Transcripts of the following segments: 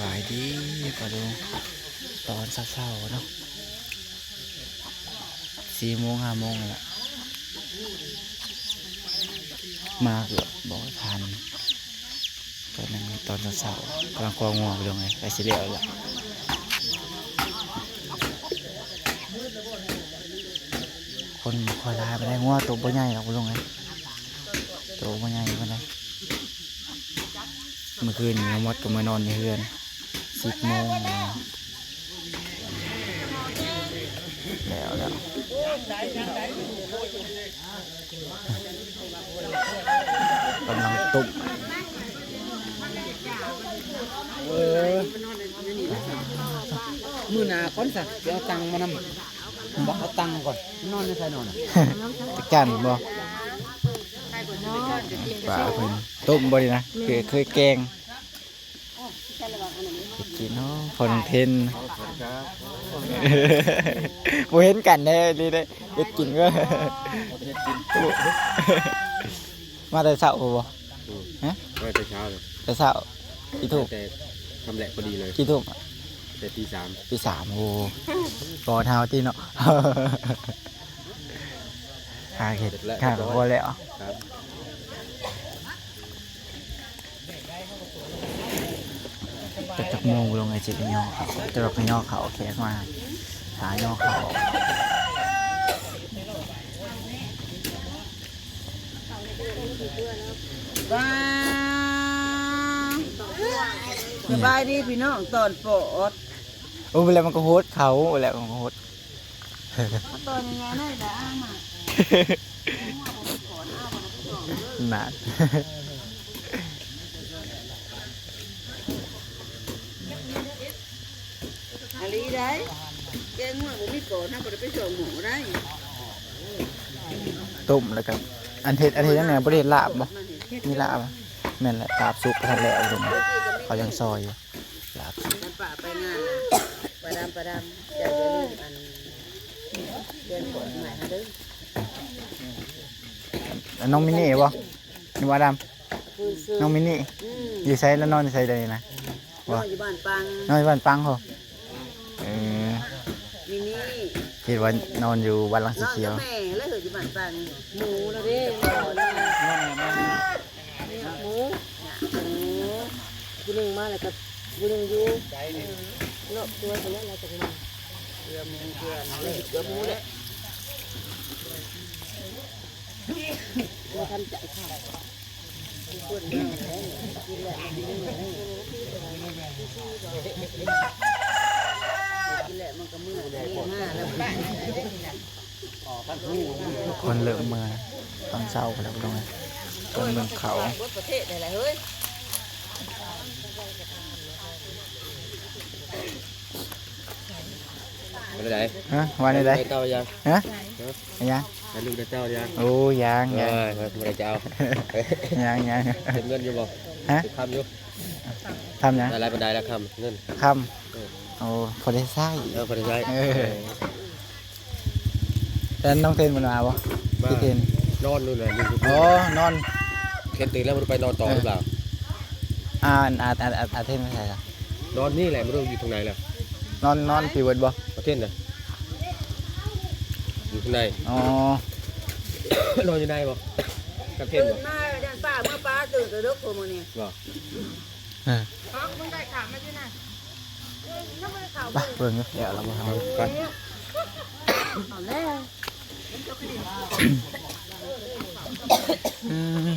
บายดีปะลุงตอนเช้าๆเนาะ4 โมง 5 โมงแหละมาเกือบบอกทันตอนนั้นตอนเช้าๆกำลังคอง่วงไปลงไงไปเสียแล้วล่ะคนคอยลายไปได้ง่วงตัวบ่ใหญ่หรอกไปลงไงตัวบ่ใหญ่ไปได้เมื่อคืนนี้มดก็มานอนในเรือน10 โมงแล้วกำลังตุบมือหนาก้อนสักเดี๋ยวเอาตังมานำบอกเอาตังก่อนนอนในใครนอนอ่ะ จักจันบ่ปลาเพิ่นต้มบ่ดีนะเคยแกงกินเนาะพอน้องเทนบ่เห็นกันแน่เลยเด้เฮ็ดกินก็มาแต่เช้าบ่ฮะ ก็แต่เช้าเลย แต่เช้ากี่ทุ่ม แต่ทำแหลกพอดีเลย กี่ทุ่ม แต่ตี 3 ตี 3โอ้บ่เท่าที่เนาะหาเห็ดหาก็พอแล้ว ครับ จักโมงลงไอจิตย่อเขาจะรอขย่อเขาแขกมาหาย่อเขา บ้าสบายดีพี่น้องตอนปอด โอ้เวลามันก็โฮดเขาเวลามันก็โฮด ตอนยังไงได้ด่ามา หนา อะไรได้แกงหัวผมมีก่อนนะผมจะไปส่งหมูได้ ตุ่มแล้วกันอันเทศนั่นแหละประเทศลาบบ่มีลาบแม่นแหละลาบซุปทันแล้วตรงนี้เขายังซอยอยู่ลาบซุป กันป่าไปงานประดำจะเดินอันเดินก่อนใหม่ฮะเด้อ น้องมินี่บ่นี่ว่าดำน้องมินี่อยู่ไสแล้วนอนอยู่ไสได้นะ นอนอยู่บ้านปัง นอนอยู่บ้านปังเหรอมินี่ คิดว่านอนอยู่บ้านหลังสี นอน เขีย กั ว บแม่แล้วอยู่บ้านปังหมูแล้วเด้หมูบุญนึงมาแล้วก็บุญนึงอยู่เนาะตัวคนนั้นเราจะมาเรือหมูเรือหมูเลยมาทำใจข้าวคนกินแล้วกินแล้วมันก็เมื่อยมากแล้วบ้าน คนเริ่มเมื่อยตอนเช้าแล้วตรงนี้ตรงเมืองเขา ประเทศอะไรเฮ้ย วันไหน ฮะวันไหน เต้ายัง ฮะยัง ให้ลูกได้เต้ายัง โอ้ยัง มาเมื่อไรจะเอา ยัง เต็มเงินอยู่บ่ ฮะ คำอยู่ ทำยัง ได้รายบันไดแล้วคำเงิน คำโอ้พอได้ใส่ พอได้ใช้ แต่น้องเทนมันมาบ่พี่เทน นอนนู่นน่ะ อ๋อนอน เคนตื่นแล้วมันไปนอนต่อหรือเปล่า อาเทนไม่ใช่หรอน อนนี่แหละไม่รู้อยู่ตรงไหนแล้ว นอนพี่เวิร์ดบ่ ประเทศน่ะอยู่ข้างใน อ๋อน อนอยู่ในบ่กับเทน ตื่ บ่ นมาดันป้าเมื่อป้าตื่นกระดึกผมเนี่ย บ่ ไปเบิ่งเดี๋ยวเรามาทำ ไป เอาแล้ว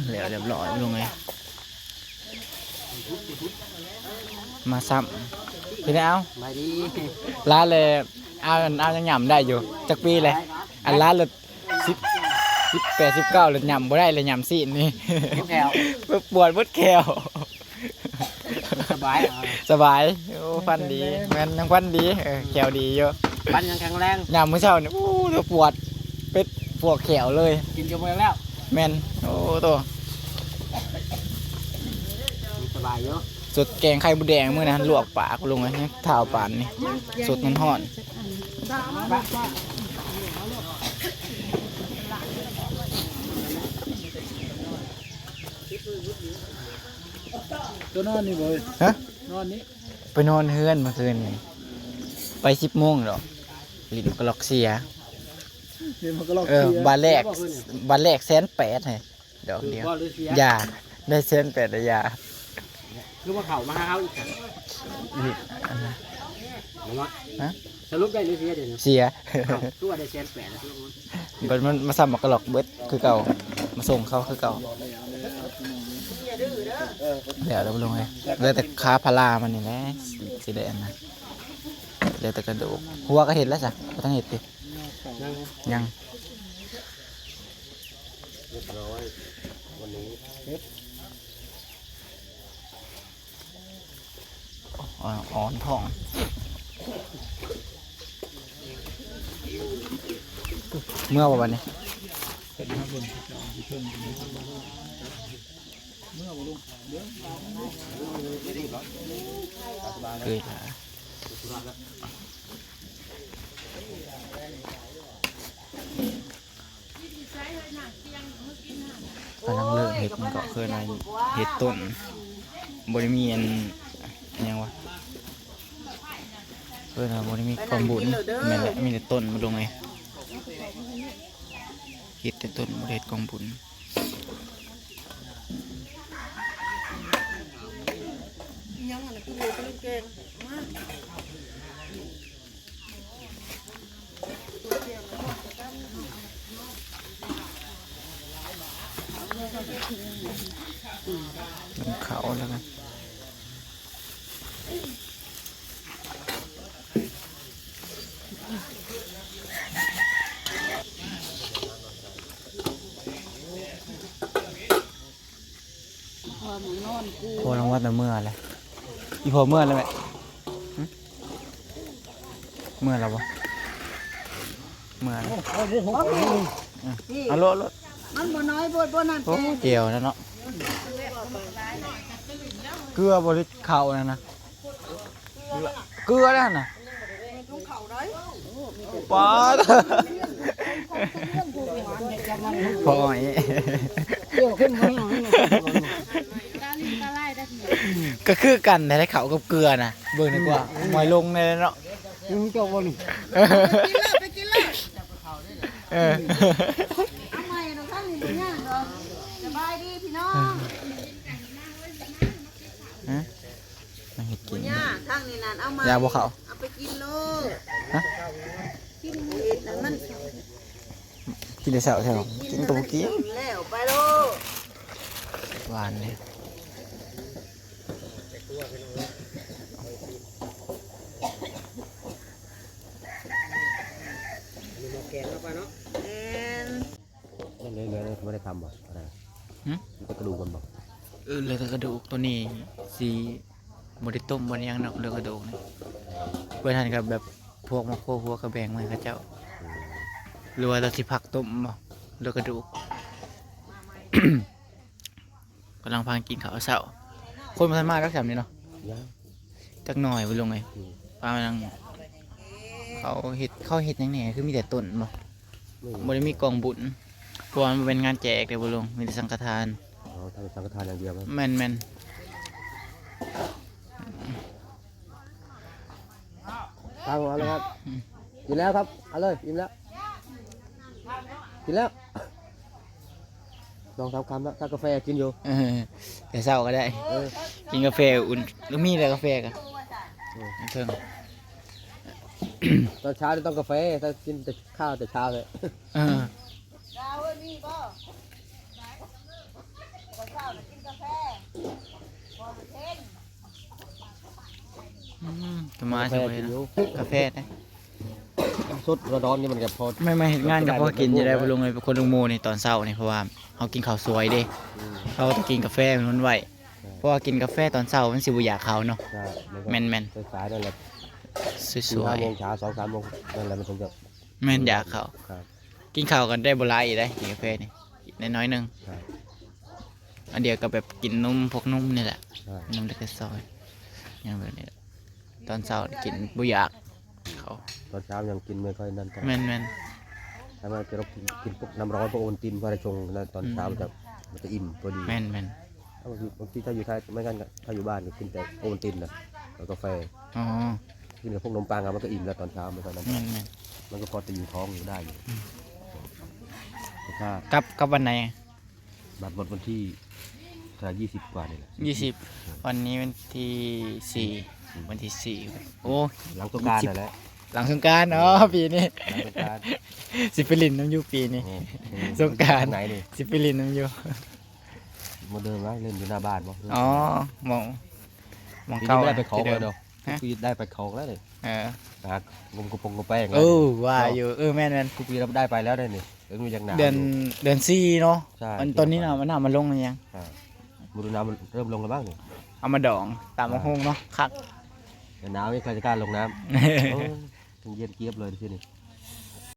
เหลือเรียบร้อยลงไงมาซ้ำพี่เอา มาดี ร้านเลยเอายังหย่ำได้อยู่จักปีเลยอันร้านเลย18 19เลยหย่ำบ่ได้เลยหย่ำซีนนี่ แก้ว ปวดบดแขว สบาย สบายโอ้ฟันดีแม่นยังฟันดีแขวดีเยอะ ปันยังแข็งแรง หย่ำเมื่อเช้านี่โอ้ตัวปวดเป็ดปวดแขวเลย กินจมูกแล้ว แม่นโอ้ตัว สบายเยอะ สุดแกงไข่บุแดงมื้อนะลวกปากลงไงเนี่ยเท้าปานนี่สุดน้ำห่อน ตัวนอนนี่บ่ ฮะ นอนนี้ ไป นอนเฮือนเมื่อคืนนี่ไป10 โมงดอกลิ้นกระลอกเสีย เดี๋ยวมันก็ลอก บานแรก1,800,000ให้ดอกเดียว บ่หรือเสีย ยาได้1,800,000ได้ยา คือว่าเขามาหาเอาอีกครั้ง ลิ้นอันนั้น เอาวะ ฮะ สรุปได้หรือเสียเดี๋ยวนี้ เสีย คือว่าได้แสนแปดแล้วคือว่า มันมาซ้ำมักกะหลอกเบิดคือเก่ามาส่งเขาคือเก่าเดี๋ยวเราลงเลยเหลือแต่ขาพารามันนี่แหละสีแดงนะเหลือแต่กระดูกหัวก็เห็นแล้วจ้ะก็ต้องเห็นดิยัง เรียบร้อยวันนี้ อ่อนท้องเมื่อวันนี้เกิดละกำลังเลิกเห็ดมันก็เคยในเห็ดต้นบริมีอันยังวะเพื่อนบริมีกองบุญแม่นแหละมีแต่ต้นมาลงไงเห็ดแต่ต้นบริเห็ดกองบุญลงเขาแล้วกันพอรางวัลแต่เมื่อไรอีพอเมื่อไรไหมเมื่อแล้วปะเมื่อแล้วเอาโลด มันบ่น้อยบ่นั่น โอ้เจียวนะเนาะเกลือบริเข่านะนะเกลือแล้วนะป๊าดพอไอ้ เกี่ยวขึ้นมาหน่อย ก็คือกันแต่เขากับเกลือนะเบิ่งดีกว่าหมอยลงเลยเนาะ มึงเจ้าบ่นี่ ไปกินเลย เออ เอาใหม่เราข้างนี้บ่ยากดอกสบายดีพี่น้อง ฮะมาเห็ดกิน ย่าข้างนี้นั่นเอามาย าบัวเขา เอาไปกินโลด ฮะ กินเห็ดนั่นมัน กินแต่เสาใช่ไหมกินตัวกี้ แล้วไปโลด หวานเลย แกงแล้วไปเนาะ แอน นั่นเลยเลยไม่ได้ทำบ่อะไรมันจะกระดูกมันบ่ เหลือแต่กระดูกตัวนี้สีบริต้มบริยังเนาะเหลือกระดูกนี่เพื่อนทานกับแบบพวกมะโคพวกกระแบงมาเขาเจ้าหรือว่าเราสิผักต้มบ่เหลือกระดูก กำลังพากินข้าวเช้าคนมาทันมากรักษานี่เนาะ ยัง จักหน่อยไปลงไงปลามันยังเขาเห็ดหยังไงคือมีแต่ต้นบ่ ไม่ บ่ได้มีกองบุญเพราะว่ามันเป็นงานแจกเด้อบ่ลงมีแต่สังฆทาน อ๋อทำสังฆทานอย่างเดียวมั้ง แม่น ตั้งเอาเลยครับกินแล้วครับเอาเลยกินแล้วกินแล้วลองทำคำแล้วถ้ากาแฟกินอยู่ ๆแต่เช้าก็ได้ เออ กินกาแฟอุ่นหรือมีแต่กาแฟกันเทิง ตอนเช้าต้องกาแฟถ้ากินแต่ข้าวแต่เช้าเลย เออ ดาวเอ้ยมีบ่บ่เช้าน่ะกินกาแฟบ่มันเท่ง จะมา กาแฟ ใช่ไหม กินอยู่ กาแฟนะ สดร้อนๆนี่มันก็พอ ไม่เห็นงานกับพ่อกินจะได้บ่ลงเลยเป็นคนลงโมนี่ตอนเช้านี่เพราะว่าเขากินข้าวสวยเด้ อืม เขาต้องกินกาแฟมันไว้เพราะว่ากินกาแฟตอนเช้ามันสิบ่อยากเขาเนาะ ใช่ แม่น สายๆนั่นแหละ ส สี่ ว ห้าย โมงเช้า2-3 โมงนั่นแหละมันถึงจะ ๆแม่นอยากเขา ครับ กินข้าวกันได้บ่หลายอีกได้กินกาแฟนี่น้อยๆหนึง ใช่ อันเดียวกับแบบกินนมพวกนมนี่แหละ ใช่ นมเล็กๆซอยอย่างแบบนี้แหละตอนเช้ากินบ่อยากเขา ตอนเช้ายังกินไม่ค่อยนั่นกัน แม่น ถ้าว่าจะเรากินพวกน้ำร้อนพวกโอนตินพวกอะไรชงนะตอนเช้ามันจะอิ่มพอดี แม่น บางทีถ้าอยู่ไทยไม่งั้นก็ถ้าอยู่บ้านก็กินแต่โอนตินนะ แล้วกาแฟ อ๋อ กินกับพวกนมปังอะมันก็อิ่มแล้วตอนเช้าไม่ค่อยน้ำ แม่นแม่น มันก็พอจะอยู่ท้องอยู่ได้อยู่แต่ถ้า กับวันไหน บัตรหมดวันที่ถ้า20 กว่านี่แหละ 20วันนี้วันที่4วันที่4โอ้ หลังสงกรานต์นั่นแหละ หลังสงกรานต์ปีนี้ หลังสงกรานต์ สิไปลินน้ำอยู่ปีนี้ นี่ สงกรานต์ ไหนนี่ สิไปลินน้ำอยู่ มาเดินไว้เล่นอยู่หน้าบ้านบ่ อ๋อมอง ปี เก่า นี้ไม่ได้ไปของเลย ที่ เนาะ ฮะ ปีได้ไปของแล้วนี่ เออ หากงมกระปงกระแป้ง เออว่าอยู่แม่น ทุกปีเราได้ไปแล้วได้นี่เออมันยังหนาว เดือน อยู่ เดือน4เนาะ ใช่ ตอนนี้น่ะมันน่ามาลงหรือยัง ใช่บุรีรัมย์มันเริ่มลงแล้วบ้างนี่ เอามาดองตามมาฮงเนาะคัก แต่หนาวนี่ใครจะกล้าลงน้ำ โอ้ยถึงเย็นเกียบเลยที่นี่